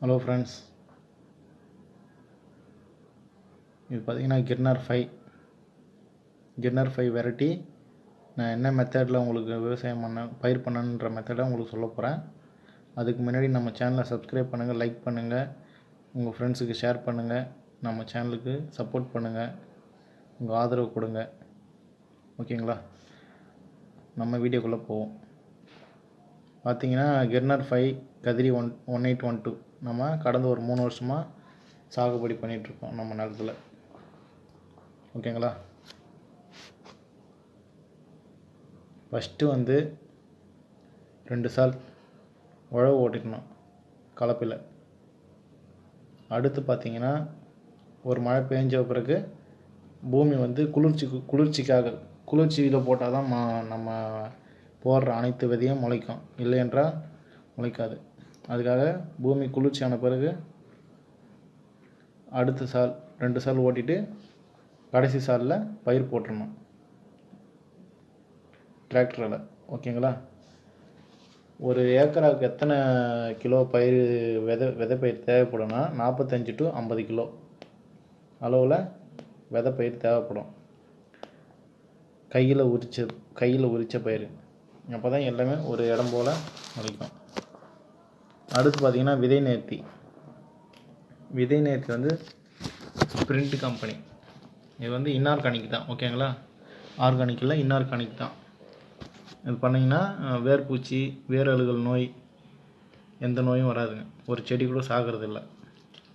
Hello friends, இது பார்த்தீங்கன்னா Girnar 5 variety. நான் என்ன மெத்தடில் உங்களுக்கு விவசாயம் பயிர் பண்ணணுன்ற மெத்தடை உங்களுக்கு சொல்ல போகிறேன். அதுக்கு முன்னாடி நம்ம சேனலை சப்ஸ்கிரைப் பண்ணுங்கள், லைக் பண்ணுங்கள், உங்கள் ஃப்ரெண்ட்ஸுக்கு ஷேர் பண்ணுங்கள், நம்ம சேனலுக்கு சப்போர்ட் பண்ணுங்கள், உங்கள் ஆதரவு கொடுங்க. ஓகேங்களா? நம்ம வீடியோக்குள்ளே போவோம். பார்த்தீங்கன்னா கிர்னர் 5 கதிரி 1812 நம்ம கடந்த ஒரு 3 வருஷமாக சாகுபடி பண்ணிகிட்ருக்கோம் நம்ம நிலத்தில். ஓகேங்களா? ஃபஸ்ட்டு 2 சால் உழவு ஓட்டிக்கணும் கலப்பில். அடுத்து பார்த்திங்கன்னா ஒரு மழை பெஞ்ச பிறகு பூமி குளிர்ச்சியில் போட்டால் தான் நம்ம போடுற அனைத்து விதையும் முளைக்கும், இல்லை என்றால் முளைக்காது. அதுக்காக பூமி குளிர்ச்சியான பிறகு அடுத்த சால் 2 சால் ஓட்டிட்டு கடைசி சாலில் பயிர் போட்டுடணும் டிராக்டரில். ஓகேங்களா? ஒரு ஏக்கராவுக்கு எத்தனை கிலோ பயிர் விதை பயிர் தேவைப்படும்னா 45 to 50 கிலோ அளவில் விதை பயிர் தேவைப்படும். கையில் உரித்த பயிர், அப்போ தான் எல்லாமே ஒரு இடம் போல் முளைக்கும். அடுத்து பார்த்திங்கன்னா விதை நேர்த்தி ஸ்பிரிண்ட் கம்பெனி. இது இன்ஆர்கானிக் தான். ஓகேங்களா? ஆர்கானிக் இல்லை, இன்ஆர்கானிக் தான். இது பண்ணிங்கன்னா வேர்பூச்சி, வேரழுகல் நோய், எந்த நோயும் வராதுங்க. ஒரு செடி கூட சாகிறது இல்லை.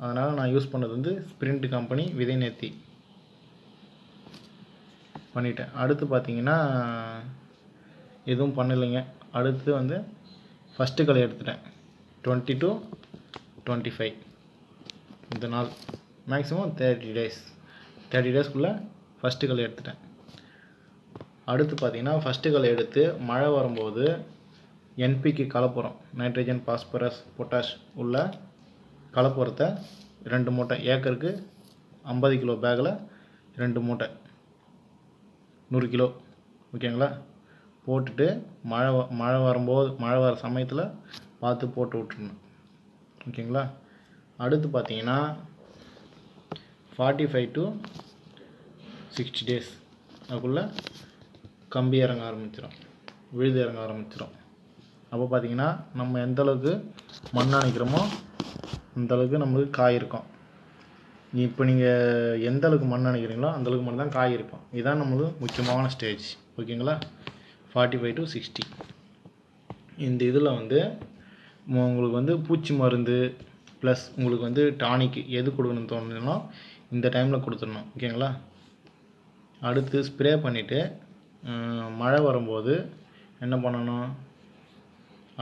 அதனால் நான் யூஸ் பண்ணது ஸ்பிரிண்ட் கம்பெனி விதை நேர்த்தி பண்ணிட்டேன். அடுத்து பார்த்திங்கன்னா எதுவும் பண்ணலைங்க. அடுத்து ஃபஸ்ட்டு களை எடுத்துட்டேன் 20 to 25 இந்த நாள், மேக்ஸிமம் 30 டேஸ்க்குள்ளே ஃபஸ்ட்டு களை எடுத்துட்டேன். அடுத்து பார்த்திங்கன்னா ஃபஸ்ட்டு களை எடுத்து மழை வரும்போது என்பிக்கு கலப்புரம், நைட்ரஜன், பாஸ்பரஸ், பொட்டாஷ் உள்ள கலப்புரத்தை 2 மூட்டை, ஏக்கருக்கு 50 கிலோ பேக்கில் 2 மூட்டை 100 கிலோ. ஓகேங்களா? போட்டுட்டு மழை வர சமயத்தில் பார்த்து போட்டு விட்டுருணும். ஓகேங்களா? அடுத்து பார்த்திங்கன்னா 45 to 60 டேஸ் அதுக்குள்ளே கம்பி இறங்க ஆரம்பிச்சிடும், விழுது இறங்க ஆரம்பிச்சிடும். அப்போ பார்த்திங்கன்னா நம்ம எந்தளவுக்கு மண் அணைக்கிறோமோ அந்தளவுக்கு நம்மளுக்கு காய் இருக்கும். இப்போ நீங்கள் எந்த அளவுக்கு மண் அணைக்கிறீங்களோ அந்தளவுக்கு மட்டும் தான் காய் இருக்கும். இதுதான் நம்மளுக்கு முக்கியமான ஸ்டேஜ். ஓகேங்களா? 45 to 60. இந்த இதில் உங்களுக்கு பூச்சி மருந்து ப்ளஸ் உங்களுக்கு டானிக்கு எது கொடுக்கணும்னு தோணுதுன்னா இந்த டைமில் கொடுத்துடணும். ஓகேங்களா? அடுத்து ஸ்ப்ரே பண்ணிவிட்டு மழை வரும்போது என்ன பண்ணணும்,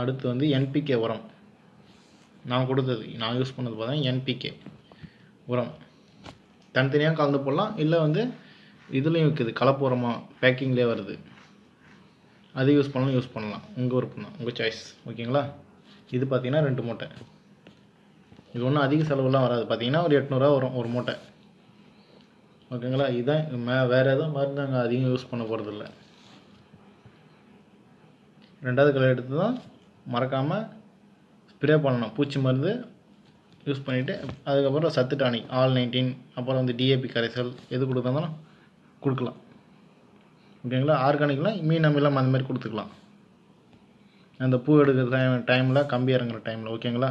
அடுத்து என்பிகே உரம் நான் யூஸ் பண்ணது பார்த்தா என்பிகே உரம் தனித்தனியாக கலந்து போடலாம், இல்லை இதுலேயும் இருக்குது, கலப்பு உரமாக பேக்கிங்லேயே வருது, அது யூஸ் பண்ணலாம். உங்கள் விருப்பம் தான், உங்கள் சாய்ஸ். ஓகேங்களா? இது பார்த்திங்கன்னா 2 மூட்டை. இது ஒன்றும் அதிக செலவுலாம் வராது. பார்த்திங்கன்னா ஒரு 800 ரூபா வரும் ஒரு மூட்டை. ஓகேங்களா? இதுதான், வேறு எதுவும் மருந்து நாங்கள் அதிகம் யூஸ் பண்ண போகிறதில்ல. 2வது களை எடுத்து தான் மறக்காமல் ஸ்ப்ரே பண்ணணும். பூச்சி மருந்து யூஸ் பண்ணிவிட்டு அதுக்கப்புறம் சத்து டானிக் All-19, அப்புறம் டிஏபி கரைசல் எது கொடுக்கறதாலும் கொடுக்கலாம். ஓகேங்களா? ஆர்கானிக்லாம் மீன் அமிலம் அந்த மாதிரி கொடுத்துக்கலாம் அந்த பூ எடுக்கிற டைமில், கம்பி இறங்குற டைமில். ஓகேங்களா?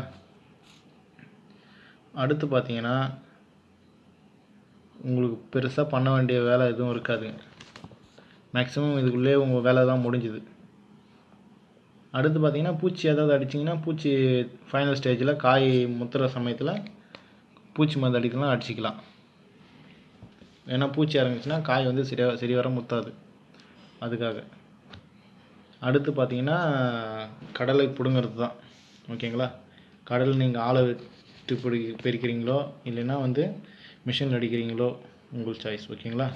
அடுத்து பார்த்திங்கன்னா உங்களுக்கு பெருசாக பண்ண வேண்டிய வேலை எதுவும் இருக்காதுங்க. மேக்ஸிமம் இதுக்குள்ளே உங்கள் வேலை தான் முடிஞ்சுது. அடுத்து பார்த்திங்கன்னா பூச்சி ஏதாவது அடிச்சிங்கன்னா, பூச்சி ஃபைனல் ஸ்டேஜில் காய் முத்துற சமயத்தில் பூச்சி மருந்து அடிக்கலாம், அடிச்சிக்கலாம். ஏன்னா பூச்சி இறங்குச்சுன்னா காய் சரி வர முத்தாது. அதுக்காக. அடுத்து பார்த்திங்கன்னா கடலை பிடுங்கிறது தான். ஓகேங்களா? கடலை நீங்கள் ஆளை விட்டு பெருக்கிறீங்களோ இல்லைன்னா மிஷினில் அடிக்கிறீங்களோ உங்கள் சாய்ஸ். ஓகேங்களா?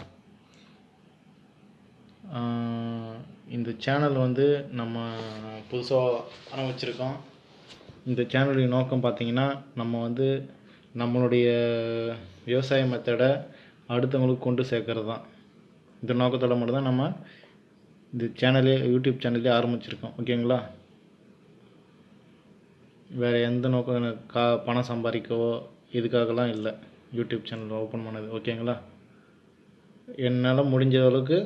இந்த சேனல் நம்ம புதுசாக ஆரம்பிச்சிருக்கோம். இந்த சேனலுடைய நோக்கம் பார்த்திங்கன்னா நம்ம நம்மளுடைய விவசாய மெத்தடை அடுத்தவங்களுக்கு கொண்டு சேர்க்கறது தான். இந்த நோக்கத்தோட மட்டும்தான் நம்ம இந்த யூடியூப் சேனலே ஆரம்பிச்சிருக்கோம். ஓகேங்களா? வேறு எந்த நோக்கம் எனக்கு பணம் சம்பாதிக்கவோ இதுக்காகலாம் இல்லை யூடியூப் சேனல் ஓப்பன் பண்ணது. ஓகேங்களா? என்னால் முடிஞ்ச அளவுக்கு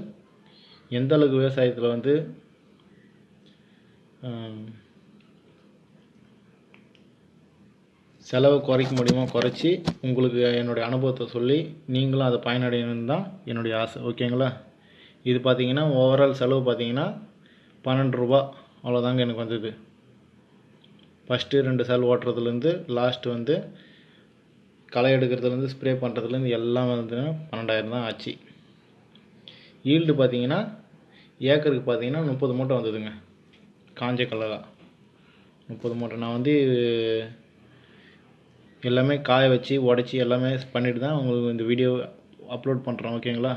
எந்த அளவுக்கு விவசாயத்தில் வந்து செலவை குறைக்க முடியுமோ குறைச்சி உங்களுக்கு என்னுடைய அனுபவத்தை சொல்லி நீங்களும் அதை பயனடையணும்னு தான் என்னுடைய ஆசை. ஓகேங்களா? இது பார்த்தீங்கன்னா ஓவரால் செலவு பார்த்தீங்கன்னா 12 ரூபா அவ்வளோதாங்க எனக்கு வந்தது. ஃபஸ்ட்டு 2 சால் ஓட்டுறதுலேருந்து லாஸ்ட்டு வந்து களை எடுக்கிறதுலேருந்து ஸ்ப்ரே பண்ணுறதுலேருந்து எல்லாம் வந்து 12,000 தான் ஆச்சு. ஈல்டு பார்த்தீங்கன்னா ஏக்கருக்கு பார்த்தீங்கன்னா 30 மூட்டை வந்ததுங்க. காஞ்ச கடலா 30 மூட்டை. நான் வந்து எல்லாமே காய வச்சு உடச்சி எல்லாமே பண்ணிட்டு தான் உங்களுக்கு இந்த வீடியோ அப்லோட் பண்ணுறேன். ஓகேங்களா?